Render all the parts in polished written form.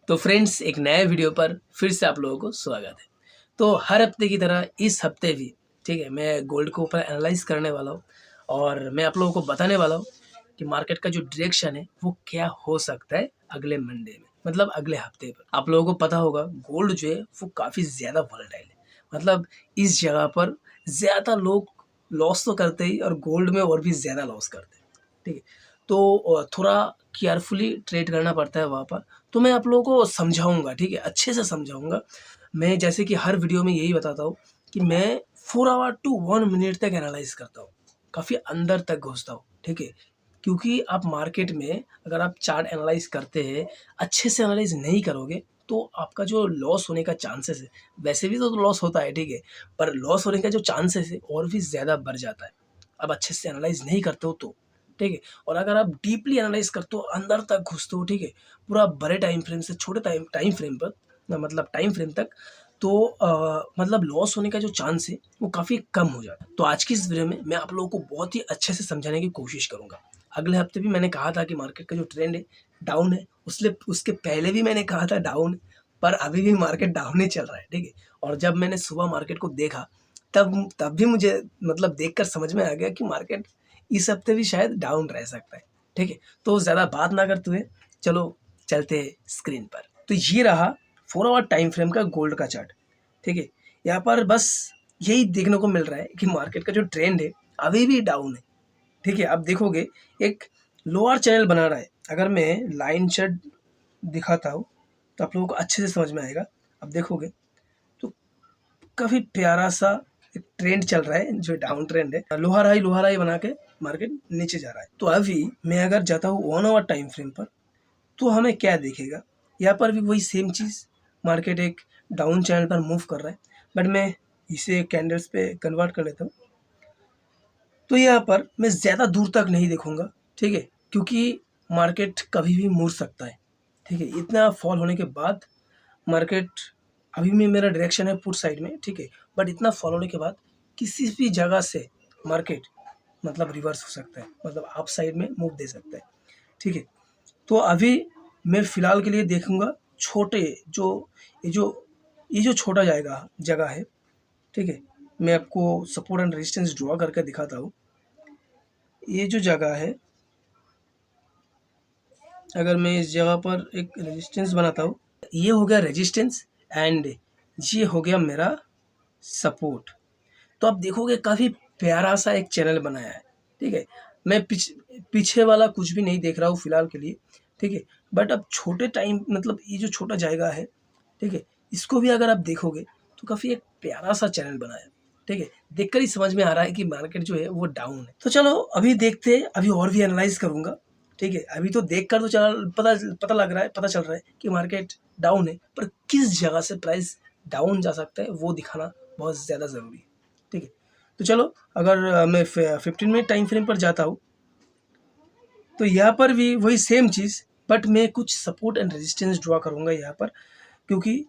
तो फ्रेंड्स, एक नए वीडियो पर फिर से आप लोगों को स्वागत है। तो हर हफ्ते की तरह इस हफ्ते भी ठीक है, मैं गोल्ड के ऊपर एनालाइज करने वाला हूँ और मैं आप लोगों को बताने वाला हूँ कि मार्केट का जो डायरेक्शन है वो क्या हो सकता है अगले मंडे में, मतलब अगले हफ्ते पर। आप लोगों को पता होगा गोल्ड जो है वो काफ़ी ज़्यादा वॉलेटाइल है, मतलब इस जगह पर ज़्यादा लोग लॉस तो करते ही और गोल्ड में और भी ज़्यादा लॉस करते हैं। ठीक है, तो थोड़ा केयरफुली ट्रेड करना पड़ता है वहाँ पर। तो मैं आप लोगों को समझाऊँगा, ठीक है, अच्छे से समझाऊँगा। मैं जैसे कि हर वीडियो में यही बताता हूँ कि मैं 4 आवर टू 1 मिनट तक एनालाइज़ करता हूँ, काफ़ी अंदर तक घुसता हूँ, ठीक है। क्योंकि आप मार्केट में अगर आप चार्ट एनालाइज़ करते हैं, अच्छे से एनालाइज़ नहीं करोगे तो आपका जो लॉस होने का चांसेस है, वैसे भी तो लॉस होता है, ठीक है, पर लॉस होने का जो चांसेस है और भी ज़्यादा बढ़ जाता है। आप अच्छे से एनालाइज़ नहीं करते हो तो, ठीक है। और अगर आप डीपली एनालाइज़ करते हो, अंदर तक घुसते हो, ठीक है, पूरा बड़े टाइम फ्रेम से छोटे टाइम फ्रेम पर मतलब टाइम फ्रेम तक, तो मतलब लॉस होने का जो चांस है वो काफ़ी कम हो जाता है। तो आज की इस वीडियो में मैं आप लोगों को बहुत ही अच्छे से समझाने की कोशिश करूँगा। अगले हफ्ते भी मैंने कहा था कि मार्केट का जो ट्रेंड है डाउन है, उसके पहले भी मैंने कहा था डाउन है, पर अभी भी मार्केट डाउन ही चल रहा है, ठीक है। और जब मैंने सुबह मार्केट को देखा तब भी मुझे मतलब देखकर समझ में आ गया कि मार्केट इस हफ्ते भी शायद डाउन रह सकता है, ठीक है। तो ज़्यादा बात ना करते हुए चलो चलते हैं स्क्रीन पर। तो ये रहा 4 आवर टाइम फ्रेम का गोल्ड का चार्ट, ठीक है। यहाँ पर बस यही देखने को मिल रहा है कि मार्केट का जो ट्रेंड है अभी भी डाउन है, ठीक है। आप देखोगे एक लोअर चैनल बना रहा है। अगर मैं लाइन चार्ट दिखाता हूँ तो आप लोगों को अच्छे से समझ में आएगा। आप देखोगे तो काफ़ी प्यारा सा एक ट्रेंड चल रहा है जो डाउन ट्रेंड है। लोअर हाई बना के मार्केट नीचे जा रहा है। तो अभी मैं अगर जाता हूँ 1 आवर टाइम फ्रेम पर तो हमें क्या दिखेगा। यहाँ पर भी वही सेम चीज़, मार्केट एक डाउन चैनल पर मूव कर रहा है, बट मैं इसे कैंडल्स पे कन्वर्ट कर लेता हूँ। तो यहाँ पर मैं ज़्यादा दूर तक नहीं देखूँगा, ठीक है, क्योंकि मार्केट कभी भी मुड़ सकता है, ठीक है। इतना फॉल होने के बाद मार्केट, अभी में मेरा डायरेक्शन है पुट साइड में, ठीक है, बट इतना फॉल होने के बाद किसी भी जगह से मार्केट मतलब रिवर्स हो सकता है, मतलब अप साइड में मूव दे सकता है, ठीक है। तो अभी मैं फ़िलहाल के लिए देखूँगा छोटे जो ये जो ये जो छोटा जगह है, ठीक है। मैं आपको सपोर्ट एंड रेजिस्टेंस ड्रॉ करके दिखाता हूँ। ये जो जगह है, अगर मैं इस जगह पर एक रेजिस्टेंस बनाता हूँ, ये हो गया रेजिस्टेंस एंड ये हो गया मेरा सपोर्ट। तो आप देखोगे काफ़ी प्यारा सा एक चैनल बनाया है, ठीक है। मैं पीछे वाला कुछ भी नहीं देख रहा हूँ फ़िलहाल के लिए, ठीक है। बट अब छोटे टाइम मतलब ये जो छोटा जाएगा है, ठीक है, इसको भी अगर आप देखोगे तो काफ़ी एक प्यारा सा चैनल बना है, ठीक है। देखकर ही समझ में आ रहा है कि मार्केट जो है वो डाउन है। तो चलो अभी देखते हैं, अभी और भी एनालाइज करूँगा, ठीक है। अभी तो देखकर तो पता लग रहा है, पता चल रहा है कि मार्केट डाउन है, पर किस जगह से प्राइस डाउन जा सकता है वो दिखाना बहुत ज़्यादा ज़रूरी है, ठीक है। तो चलो अगर मैं 15 मिनट टाइम फ्रेम पर जाता हूँ तो यहाँ पर भी वही सेम चीज़, बट मैं कुछ सपोर्ट एंड रेजिस्टेंस ड्रॉ करूँगा यहाँ पर, क्योंकि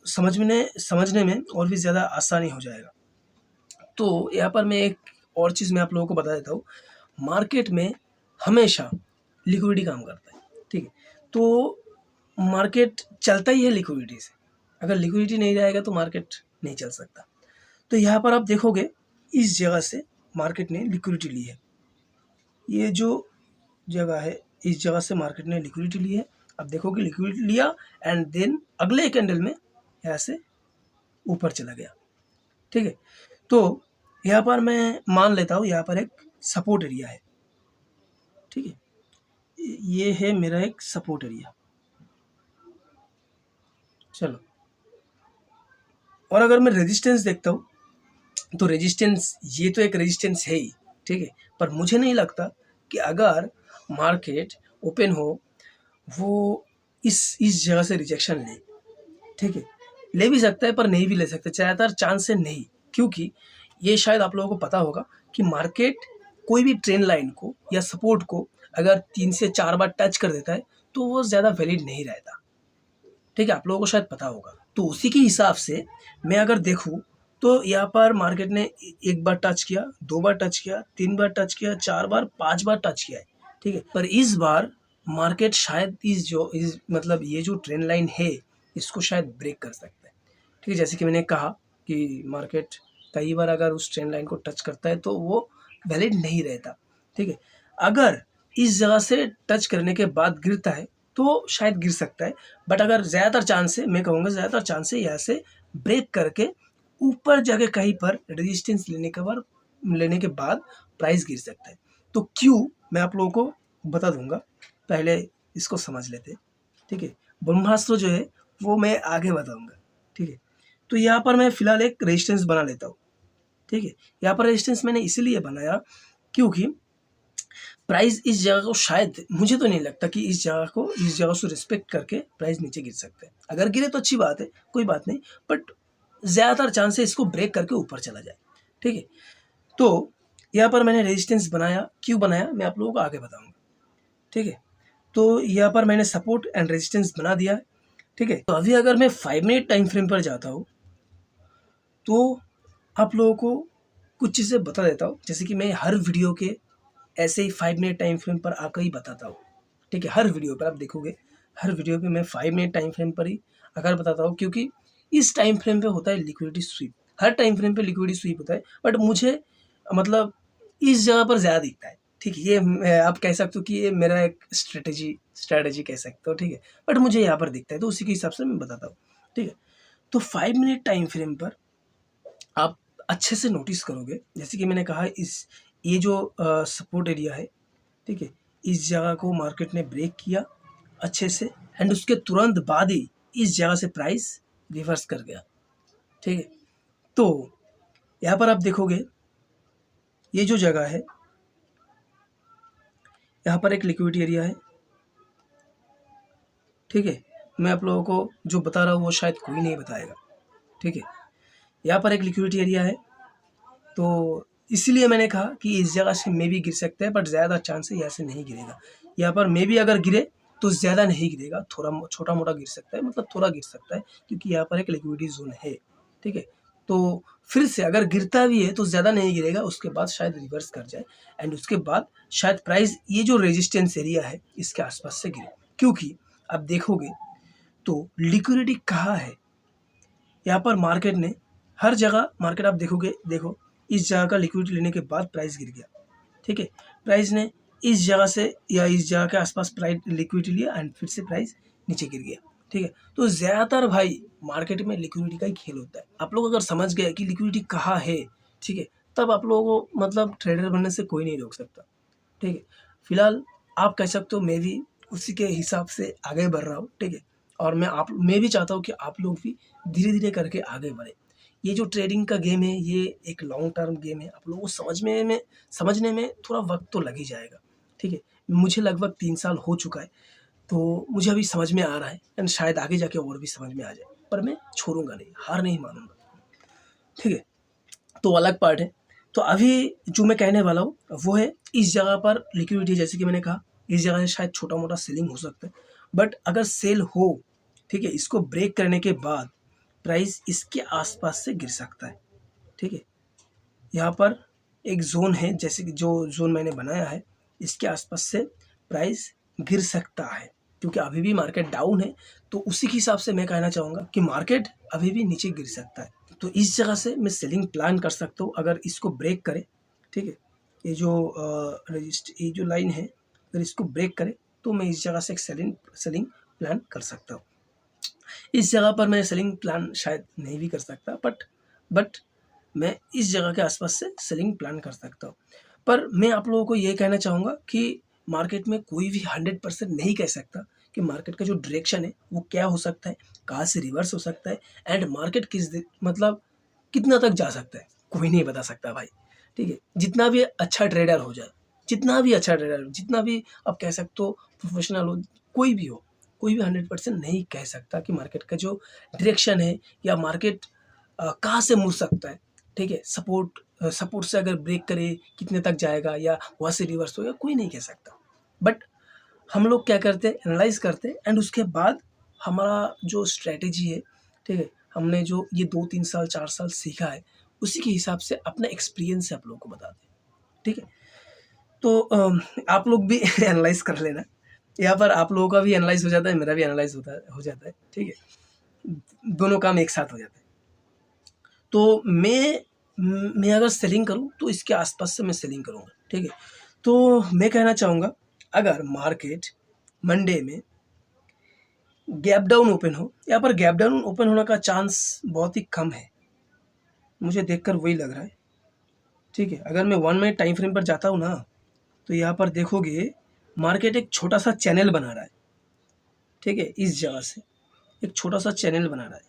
समझने में और भी ज़्यादा आसानी हो जाएगा। तो यहाँ पर मैं एक और चीज़ मैं आप लोगों को बता देता हूँ। मार्केट में हमेशा लिक्विडिटी काम करता है, ठीक है। तो मार्केट चलता ही है लिक्विडिटी से। अगर लिक्विडिटी नहीं रहेगा तो मार्केट नहीं चल सकता। तो यहाँ पर आप देखोगे इस जगह से मार्केट ने लिक्विडिटी ली है। ये जो जगह है, इस जगह से मार्केट ने लिक्विडिटी ली है। अब देखोगे लिक्विडिटी लिया एंड देन अगले कैंडल में यहाँ से ऊपर चला गया, ठीक है। तो यहाँ पर मैं मान लेता हूँ यहाँ पर एक सपोर्ट एरिया है, ठीक है। ये है मेरा एक सपोर्ट एरिया। चलो, और अगर मैं रेजिस्टेंस देखता हूँ तो रेजिस्टेंस, ये तो एक रेजिस्टेंस है ही, ठीक है। पर मुझे नहीं लगता कि अगर मार्केट ओपन हो वो इस जगह से रिजेक्शन ले, ठीक है। ले भी सकता है पर नहीं भी ले सकता, ज़्यादातर चांस है नहीं, क्योंकि ये शायद आप लोगों को पता होगा कि मार्केट कोई भी ट्रेंड लाइन को या सपोर्ट को अगर 3 से 4 बार टच कर देता है तो वो ज़्यादा वैलिड नहीं रहता, ठीक है। आप लोगों को शायद पता होगा। तो उसी के हिसाब से मैं अगर देखूँ तो यहाँ पर मार्केट ने एक बार टच किया, 2 बार टच किया, 3 बार टच किया, 4 बार, 5 बार टच किया है, ठीक है। पर इस बार मार्केट शायद इस मतलब ये जो ट्रेंड लाइन है इसको शायद ब्रेक कर सकता है। ठीक है, जैसे कि मैंने कहा कि मार्केट कई बार अगर उस ट्रेंड लाइन को टच करता है तो वो वैलिड नहीं रहता। ठीक है, अगर इस जगह से टच करने के बाद गिरता है तो शायद गिर सकता है, बट अगर ज़्यादातर चांस है, मैं कहूँगा ज़्यादातर चांस है यहाँ से ब्रेक करके ऊपर जाके कहीं पर रेजिस्टेंस लेने के बाद प्राइस गिर सकता है। तो क्यों, मैं आप लोगों को बता दूंगा, पहले इसको समझ लेते हैं। ठीक है, ब्रह्मास्त्र जो है वो मैं आगे बताऊंगा। ठीक है, तो यहाँ पर मैं फिलहाल एक रेजिस्टेंस बना लेता हूँ। ठीक है, यहाँ पर रेजिस्टेंस मैंने इसलिए बनाया क्योंकि प्राइस इस जगह को, शायद मुझे तो नहीं लगता कि इस जगह से रिस्पेक्ट करके प्राइस नीचे गिर सकता है। अगर गिरे तो अच्छी बात है, कोई बात नहीं, बट ज़्यादातर चांस है इसको ब्रेक करके ऊपर चला जाए। ठीक है, तो यहाँ पर मैंने रेजिस्टेंस बनाया, क्यों बनाया मैं आप लोगों को आगे बताऊंगा। ठीक है, तो यहाँ पर मैंने सपोर्ट एंड रेजिस्टेंस बना दिया है। ठीक है, तो अभी अगर मैं 5 मिनट टाइम फ्रेम पर जाता हूँ तो आप लोगों को कुछ चीज़ें बता देता हूँ, जैसे कि मैं हर वीडियो के ऐसे ही 5 मिनट टाइम फ्रेम पर आकर ही बताता हूँ। ठीक है, हर वीडियो पर आप देखोगे, हर वीडियो पे मैं 5 मिनट टाइम फ्रेम पर ही आकर बताता हूँ, क्योंकि इस टाइम फ्रेम पे होता है लिक्विडिटी स्वीप। हर टाइम फ्रेम पे लिक्विडिटी स्वीप होता है, बट मुझे मतलब इस जगह पर ज़्यादा दिखता है। ठीक है, ये आप कह सकते हो कि ये मेरा एक स्ट्रेटेजी कह सकते हो। ठीक है, बट मुझे यहाँ पर दिखता है तो उसी के हिसाब से मैं बताता हूँ। ठीक है, तो 5 मिनट टाइम फ्रेम पर आप अच्छे से नोटिस करोगे, जैसे कि मैंने कहा, ये जो सपोर्ट एरिया है, ठीक है, इस जगह को मार्केट ने ब्रेक किया अच्छे से, एंड उसके तुरंत बाद ही इस जगह से प्राइस रिवर्स कर गया। ठीक है, तो यहाँ पर आप देखोगे ये जो जगह है, यहाँ पर एक लिक्विडिटी एरिया है। ठीक है, मैं आप लोगों को जो बता रहा हूँ वो शायद कोई नहीं बताएगा। ठीक है, यहाँ पर एक लिक्विडिटी एरिया है, तो इसीलिए मैंने कहा कि इस जगह से मे भी गिर सकता है, बट ज़्यादा चांस है यहाँ से नहीं गिरेगा। यहाँ पर मे भी अगर गिरे तो ज़्यादा नहीं गिरेगा, थोड़ा छोटा मोटा गिर सकता है, मतलब थोड़ा गिर सकता है, क्योंकि यहाँ पर एक लिक्विडिटी जोन है। ठीक है, तो फिर से अगर गिरता भी है तो ज़्यादा नहीं गिरेगा, उसके बाद शायद रिवर्स कर जाए, एंड उसके बाद शायद प्राइस ये जो रेजिस्टेंस एरिया है इसके आसपास से गिरे। क्योंकि आप देखोगे तो लिक्विडिटी कहाँ है, यहाँ पर मार्केट ने हर जगह, मार्केट आप देखोगे, देखो इस जगह का लिक्विडिटी लेने के बाद प्राइस गिर गया। ठीक है, प्राइस ने इस जगह से या इस जगह के आसपास प्राइस लिक्विडिटी लिया एंड फिर से प्राइस नीचे गिर गया। ठीक है, तो ज़्यादातर भाई मार्केट में लिक्विडिटी का ही खेल होता है। आप लोग अगर समझ गए कि लिक्विडिटी कहाँ है, ठीक है, तब आप लोगों को मतलब ट्रेडर बनने से कोई नहीं रोक सकता। ठीक है, फिलहाल आप कह सकते हो मैं भी उसी के हिसाब से आगे बढ़ रहा हूँ। ठीक है, और मैं भी चाहता हूँ कि आप लोग भी धीरे धीरे करके आगे बढ़े। ये जो ट्रेडिंग का गेम है ये एक लॉन्ग टर्म गेम है, आप लोगों को समझने में थोड़ा वक्त तो लग ही जाएगा। ठीक है, मुझे लगभग 3 साल हो चुका है, तो मुझे अभी समझ में आ रहा है, एंड शायद आगे जाके और भी समझ में आ जाए, पर मैं छोड़ूंगा नहीं, हार नहीं मानूंगा। ठीक है, तो अलग पार्ट है। तो अभी जो मैं कहने वाला हूँ वो है, इस जगह पर लिक्विडिटी, जैसे कि मैंने कहा, इस जगह से शायद छोटा मोटा सेलिंग हो सकता है, बट अगर सेल हो, ठीक है, इसको ब्रेक करने के बाद प्राइस इसके आसपास से गिर सकता है। ठीक है, यहाँ पर एक जोन है, जैसे कि जो जोन मैंने बनाया है, इसके आसपास से प्राइस गिर सकता है, क्योंकि अभी भी मार्केट डाउन है। तो उसी के हिसाब से मैं कहना चाहूँगा कि मार्केट अभी भी नीचे गिर सकता है। तो इस जगह से मैं सेलिंग प्लान कर सकता हूँ अगर इसको ब्रेक करे। ठीक है, ये जो लाइन है, अगर इसको ब्रेक करे तो मैं इस जगह से एक सेलिंग प्लान कर सकता हूँ। इस जगह पर मैं सेलिंग प्लान शायद नहीं भी कर सकता, बट मैं इस जगह के आसपास से सेलिंग प्लान कर सकता हूँ। पर मैं आप लोगों को ये कहना चाहूँगा कि मार्केट में कोई भी 100% नहीं कह सकता कि मार्केट का जो डायरेक्शन है वो क्या हो सकता है, कहाँ से रिवर्स हो सकता है, एंड मार्केट मतलब कितना तक जा सकता है, कोई नहीं बता सकता भाई। ठीक है, जितना भी अच्छा ट्रेडर हो जाए, जितना भी आप कह सकते हो प्रोफेशनल हो, कोई भी हो, कोई भी 100% नहीं कह सकता कि मार्केट का जो डायरेक्शन है या मार्केट कहाँ से मुड़ सकता है। ठीक है, सपोर्ट से अगर ब्रेक करे कितने तक जाएगा या वहाँ से रिवर्स होगा, कोई नहीं कह सकता। बट हम लोग क्या करते हैं, एनालाइज करते हैं, एंड उसके बाद हमारा जो स्ट्रेटेजी है, ठीक है, हमने जो ये 2-3 साल 4 साल सीखा है, उसी के हिसाब से अपना एक्सपीरियंस से आप लोगों को बताते हैं। ठीक है, तो आप लोग भी एनालाइज कर लेना, यहाँ पर आप लोगों का भी एनालाइज हो जाता है, मेरा भी एनालाइज हो जाता है, ठीक है, दोनों काम एक साथ हो जाता है। तो मैं अगर सेलिंग करूँ तो इसके आसपास से मैं सेलिंग करूँगा, ठीक है। तो मैं कहना चाहूँगा अगर मार्केट मंडे में गैप डाउन ओपन हो, यहाँ पर गैप डाउन ओपन होने का चांस बहुत ही कम है, मुझे देखकर वही लग रहा है, ठीक है। अगर मैं 1 मिनट टाइम फ्रेम पर जाता हूँ ना, तो यहाँ पर देखोगे मार्केट एक छोटा सा चैनल बना रहा है, ठीक है, इस जगह से एक छोटा सा चैनल बना रहा है,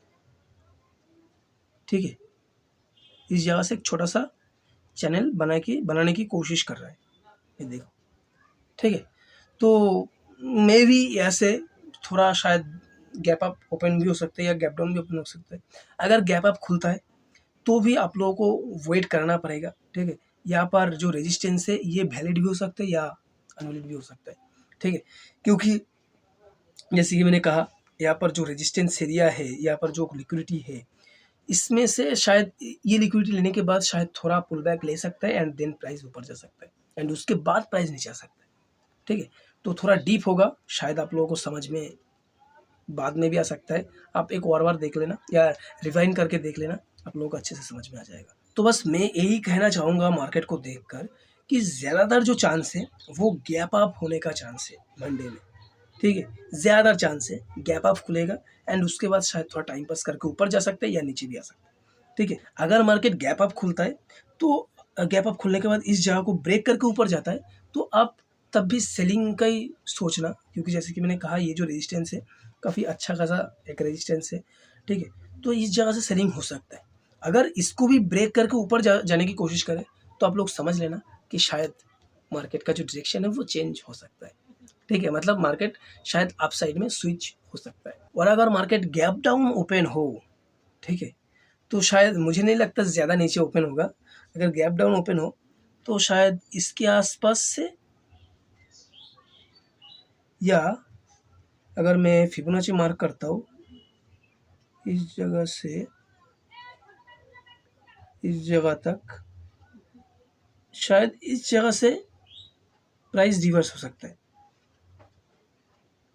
ठीक है, इस जगह से एक छोटा सा चैनल बनाने की कोशिश कर रहा है, ये देखो, ठीक है। तो मे भी ऐसे थोड़ा शायद गैप अप ओपन भी हो सकता है या गैप डाउन भी ओपन हो सकता है। अगर गैप अप खुलता है तो भी आप लोगों को वेट करना पड़ेगा, ठीक है। यहाँ पर जो रेजिस्टेंस है ये वैलिड भी हो सकता है या अनवैलिड भी हो सकता है, ठीक है, क्योंकि जैसे कि मैंने कहा यहाँ पर जो रेजिस्टेंस एरिया है, यहाँ पर जो लिक्विडिटी है, इसमें से शायद ये लिक्विडिटी लेने के बाद शायद थोड़ा पुल बैक ले सकता है एंड देन प्राइस ऊपर जा सकता है एंड उसके बाद प्राइस नीचे आ सकता है, ठीक है। तो थोड़ा डीप होगा, शायद आप लोगों को समझ में बाद में भी आ सकता है, आप एक और बार देख लेना या रिवाइंड करके देख लेना, आप लोगों को अच्छे से समझ में आ जाएगा। तो बस मैं यही कहना चाहूँगा मार्केट को देखकर कि ज़्यादातर जो चांस है वो गैप अप होने का चांस है मंडे में, ठीक है, ज़्यादा चांस है गैप अप खुलेगा एंड उसके बाद शायद थोड़ा टाइम पास करके ऊपर जा सकता है या नीचे भी आ सकता है, ठीक है। अगर मार्केट गैप अप खुलता है तो गैप अप खुलने के बाद इस जगह को ब्रेक करके ऊपर जाता है तो आप तब भी सेलिंग का ही सोचना, क्योंकि जैसे कि मैंने कहा ये जो रेजिस्टेंस है काफ़ी अच्छा खासा एक रेजिस्टेंस है, ठीक है। तो इस जगह से सेलिंग हो सकता है। अगर इसको भी ब्रेक करके ऊपर जाने की कोशिश करें तो आप लोग समझ लेना कि शायद मार्केट का जो डायरेक्शन है वो चेंज हो सकता है, ठीक है, मतलब मार्केट शायद अप साइड में स्विच हो सकता है। और अगर मार्केट गैप डाउन ओपन हो, ठीक है, तो शायद मुझे नहीं लगता ज़्यादा नीचे ओपन होगा। अगर गैप डाउन ओपन हो तो शायद इसके आसपास से, या अगर मैं फिबोनाची मार्क करता हूँ इस जगह से इस जगह तक, शायद इस जगह से प्राइस रिवर्स हो सकता है,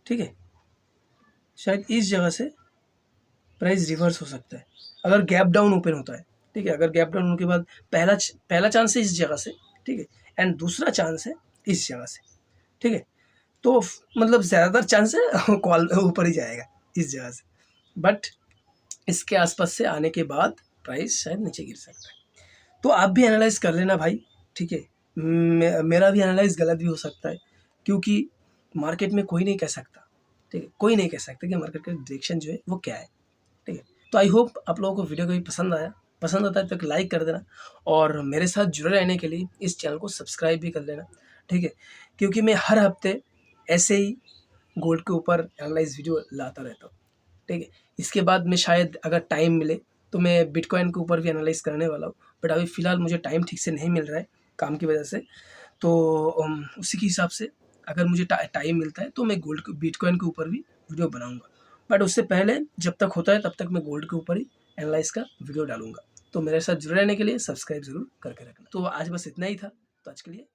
ठीक है, शायद इस जगह से प्राइस रिवर्स हो सकता है अगर गैप डाउन ओपन होता है, ठीक है। अगर गैप डाउन होने के बाद पहला चांस है इस जगह से, ठीक है, एंड दूसरा चांस है इस जगह से, ठीक है। तो मतलब ज़्यादातर चांस है कॉल ऊपर ही जाएगा इस जगह से, बट इसके आसपास से आने के बाद प्राइस शायद नीचे गिर सकता है। तो आप भी एनालाइज कर लेना भाई, ठीक है, मेरा भी एनालाइज गलत भी हो सकता है, क्योंकि मार्केट में कोई नहीं कह सकता, ठीक है, कोई नहीं कह सकता कि मार्केट का डायरेक्शन जो है वो क्या है, ठीक है। तो आई होप आप लोगों को वीडियो कभी पसंद आता है तो लाइक कर देना और मेरे साथ जुड़े रहने के लिए इस चैनल को सब्सक्राइब भी कर लेना, ठीक है, क्योंकि मैं हर हफ्ते ऐसे ही गोल्ड के ऊपर एनालाइज वीडियो लाता रहता हूँ, ठीक है। इसके बाद में शायद अगर टाइम मिले तो मैं बिटकॉइन के ऊपर भी एनालाइज करने वाला हूँ, बट अभी फ़िलहाल मुझे टाइम ठीक से नहीं मिल रहा है काम की वजह से। तो उसी के हिसाब से अगर मुझे टाइम मिलता है तो मैं बिटकॉइन के ऊपर भी वीडियो बनाऊँगा, बट उससे पहले जब तक होता है तब तक मैं गोल्ड के ऊपर ही एनालाइज का वीडियो डालूँगा। तो मेरे साथ जुड़े रहने के लिए सब्सक्राइब ज़रूर करके रखना। तो आज बस इतना ही था, तो आज के लिए